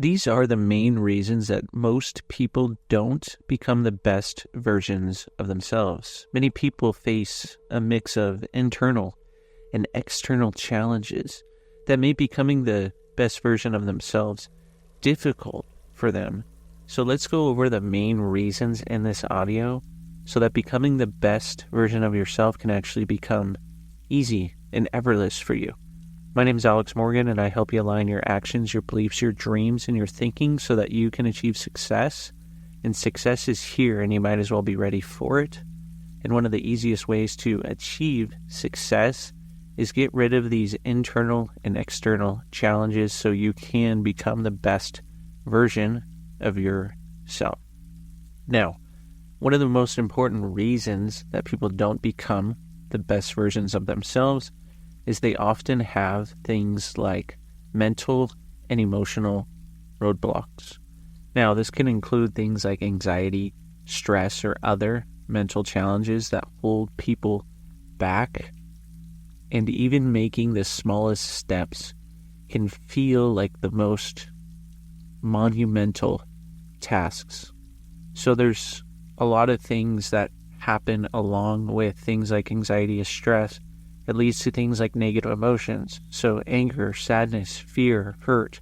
These are the main reasons that most people don't become the best versions of themselves. Many people face a mix of internal and external challenges that make becoming the best version of themselves difficult for them. So let's go over the main reasons in this audio so that becoming the best version of yourself can actually become easy and effortless for you. My name is Alex Morgan, and I help you align your actions, your beliefs, your dreams, and your thinking so that you can achieve success. And success is here, and you might as well be ready for it. And one of the easiest ways to achieve success is get rid of these internal and external challenges so you can become the best version of yourself. Now, one of the most important reasons that people don't become the best versions of themselves is they often have things like mental and emotional roadblocks. Now, this can include things like anxiety, stress, or other mental challenges that hold people back. And even making the smallest steps can feel like the most monumental tasks. So there's a lot of things that happen along with things like anxiety and stress. It leads to things like negative emotions. So anger, sadness, fear, hurt,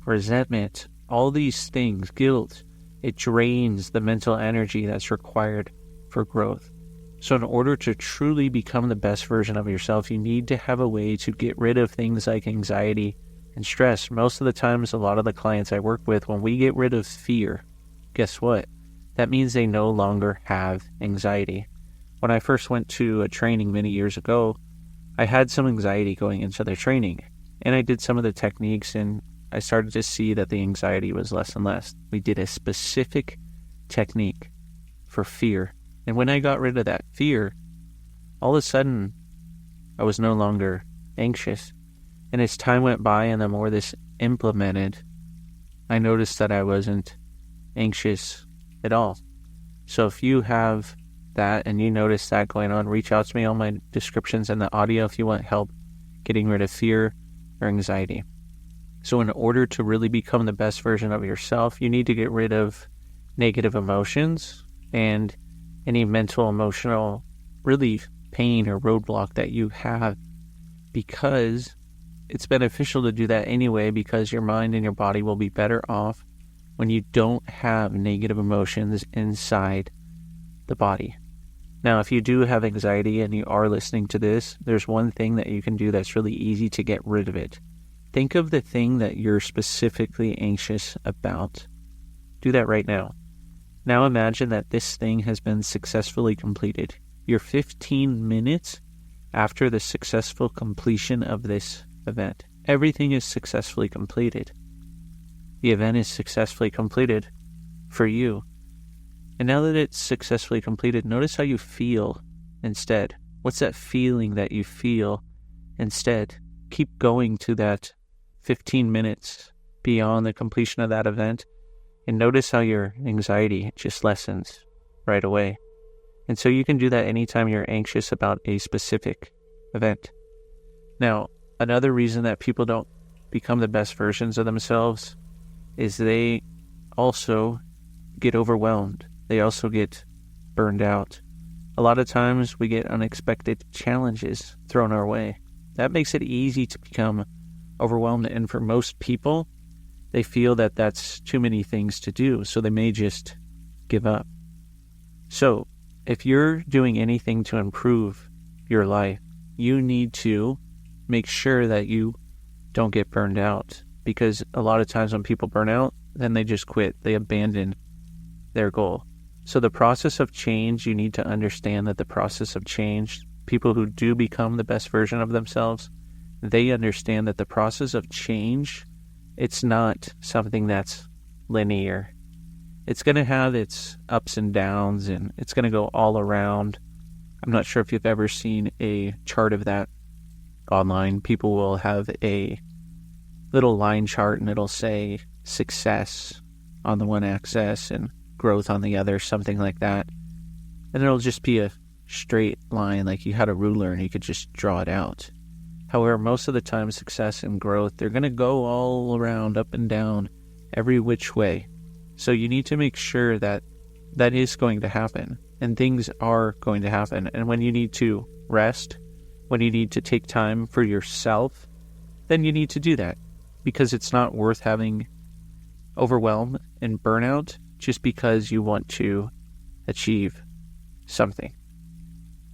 resentment, all these things, guilt, it drains the mental energy that's required for growth. So in order to truly become the best version of yourself, you need to have a way to get rid of things like anxiety and stress. Most of the times, a lot of the clients I work with, when we get rid of fear, guess what? That means they no longer have anxiety. When I first went to a training many years ago, I had some anxiety going into the training, and I did some of the techniques, and I started to see that the anxiety was less and less. We did a specific technique for fear, and when I got rid of that fear, all of a sudden, I was no longer anxious. And as time went by and the more this implemented, I noticed that I wasn't anxious at all. So if you have that and you notice that going on, reach out to me on my descriptions in the audio if you want help getting rid of fear or anxiety. So in order to really become the best version of yourself, you need to get rid of negative emotions and any mental, emotional, really pain or roadblock that you have, because it's beneficial to do that anyway, because your mind and your body will be better off when you don't have negative emotions inside the body. Now, if you do have anxiety and you are listening to this, there's one thing that you can do that's really easy to get rid of it. Think of the thing that you're specifically anxious about. Do that right now. Now imagine that this thing has been successfully completed. You're 15 minutes after the successful completion of this event. Everything is successfully completed. The event is successfully completed for you. And now that it's successfully completed, notice how you feel instead. What's that feeling that you feel instead? Keep going to that 15 minutes beyond the completion of that event, and notice how your anxiety just lessens right away. And so you can do that anytime you're anxious about a specific event. Now, another reason that people don't become the best versions of themselves is they also get overwhelmed. They also get burned out. A lot of times we get unexpected challenges thrown our way. That makes it easy to become overwhelmed. And for most people, they feel that that's too many things to do, so they may just give up. So if you're doing anything to improve your life, you need to make sure that you don't get burned out. Because a lot of times when people burn out, then they just quit. They abandon their goal. So the process of change, you need to understand that the process of change, people who do become the best version of themselves, they understand that the process of change, it's not something that's linear. It's going to have its ups and downs, and it's going to go all around. I'm not sure if you've ever seen a chart of that online. People will have a little line chart, and it'll say success on the one axis and growth on the other, something like that. And it'll just be a straight line, like you had a ruler and you could just draw it out. However, most of the time, success and growth, they're going to go all around, up and down, every which way. So you need to make sure that that is going to happen and things are going to happen. And when you need to rest, when you need to take time for yourself, then you need to do that, because it's not worth having overwhelm and burnout just because you want to achieve something.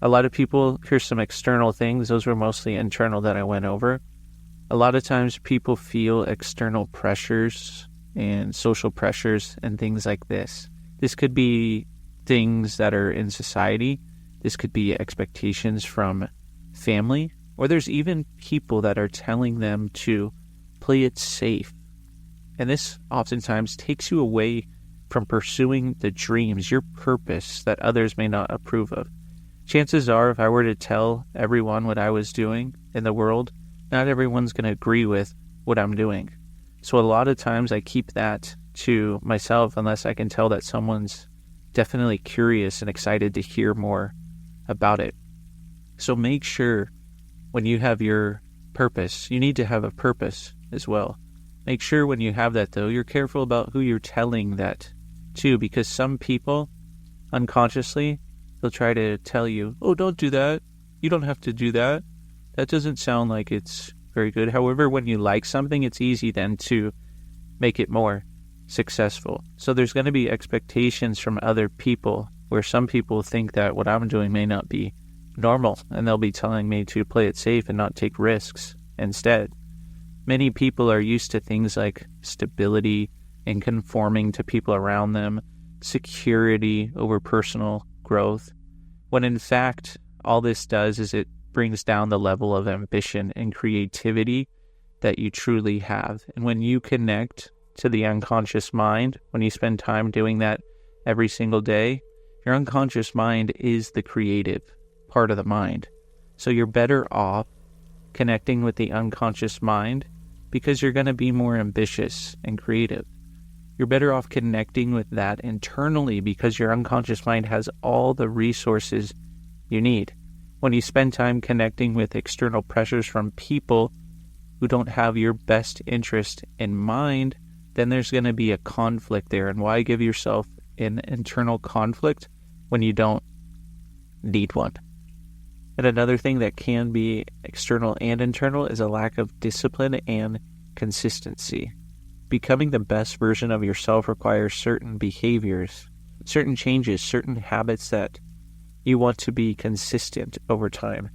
A lot of people, here's some external things. Those were mostly internal that I went over. A lot of times people feel external pressures and social pressures and things like this. This could be things that are in society. This could be expectations from family, or there's even people that are telling them to play it safe. And this oftentimes takes you away from pursuing the dreams, your purpose that others may not approve of. Chances are, if I were to tell everyone what I was doing in the world, not everyone's going to agree with what I'm doing. So a lot of times I keep that to myself unless I can tell that someone's definitely curious and excited to hear more about it. So make sure when you have your purpose, you need to have a purpose as well. Make sure when you have that, though, you're careful about who you're telling that to, because some people unconsciously, they'll try to tell you, oh, don't do that. You don't have to do that. That doesn't sound like it's very good. However, when you like something, it's easy then to make it more successful. So there's going to be expectations from other people where some people think that what I'm doing may not be normal, and they'll be telling me to play it safe and not take risks instead. Many people are used to things like stability and conforming to people around them, security over personal growth, when in fact, all this does is it brings down the level of ambition and creativity that you truly have. And when you connect to the unconscious mind, when you spend time doing that every single day, your unconscious mind is the creative part of the mind. So you're better off connecting with the unconscious mind because you're going to be more ambitious and creative. You're better off connecting with that internally because your unconscious mind has all the resources you need. When you spend time connecting with external pressures from people who don't have your best interest in mind, then there's going to be a conflict there. And why give yourself an internal conflict when you don't need one? And another thing that can be external and internal is a lack of discipline and consistency. Becoming the best version of yourself requires certain behaviors, certain changes, certain habits that you want to be consistent over time.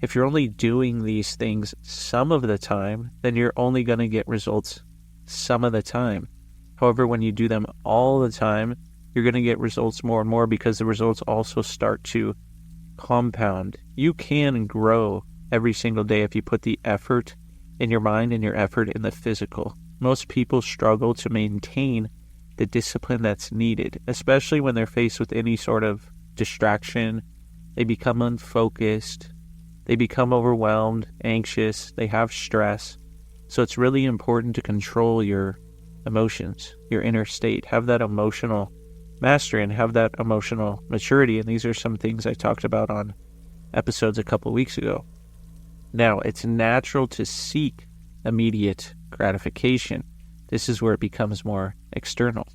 If you're only doing these things some of the time, then you're only going to get results some of the time. However, when you do them all the time, you're going to get results more and more because the results also start to compound. You can grow every single day if you put the effort in your mind and your effort in the physical. Most people struggle to maintain the discipline that's needed, especially when they're faced with any sort of distraction. They become unfocused. They become overwhelmed, anxious. They have stress. So it's really important to control your emotions, your inner state. Have that emotional mastery and have that emotional maturity. And these are some things I talked about on episodes a couple weeks ago. Now, it's natural to seek immediate gratification. This is where it becomes more external.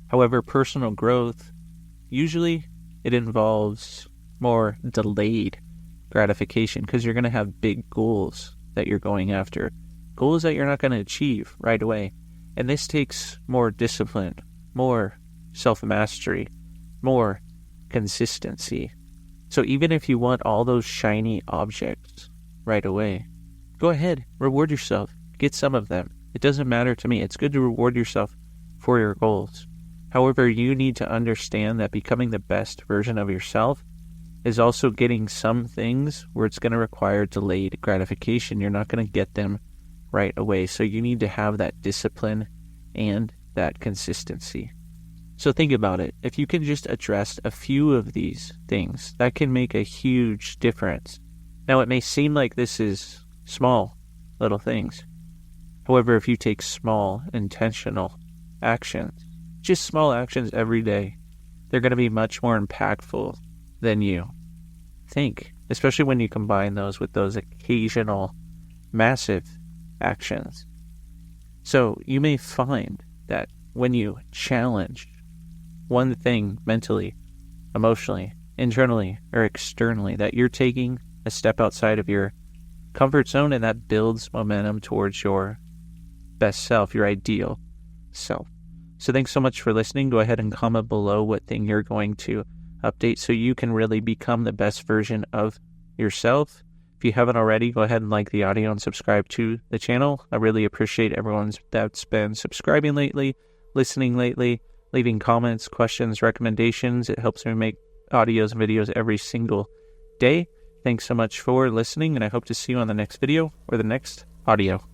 However, personal growth, usually it involves more delayed gratification because you're going to have big goals that you're going after, goals that you're not going to achieve right away. And this takes more discipline, more self-mastery, more consistency. So even if you want all those shiny objects right away, go ahead, reward yourself, get some of them. It doesn't matter to me. It's good to reward yourself for your goals. However, you need to understand that becoming the best version of yourself is also getting some things where it's going to require delayed gratification. You're not going to get them right away. So you need to have that discipline and that consistency. So think about it. If you can just address a few of these things, that can make a huge difference. Now, it may seem like this is small, little things. However, if you take small, intentional actions, just small actions every day, they're going to be much more impactful than you think, especially when you combine those with those occasional, massive actions. So you may find that when you challenge one thing mentally, emotionally, internally, or externally, that you're taking a step outside of your comfort zone, and that builds momentum towards your best self, your ideal self. So thanks so much for listening. Go ahead and comment below what thing you're going to update so you can really become the best version of yourself. If you haven't already, go ahead and like the audio and subscribe to the channel. I really appreciate everyone that's been subscribing lately, listening lately, leaving comments, questions, recommendations. It helps me make audios and videos every single day. Thanks so much for listening, and I hope to see you on the next video or the next audio.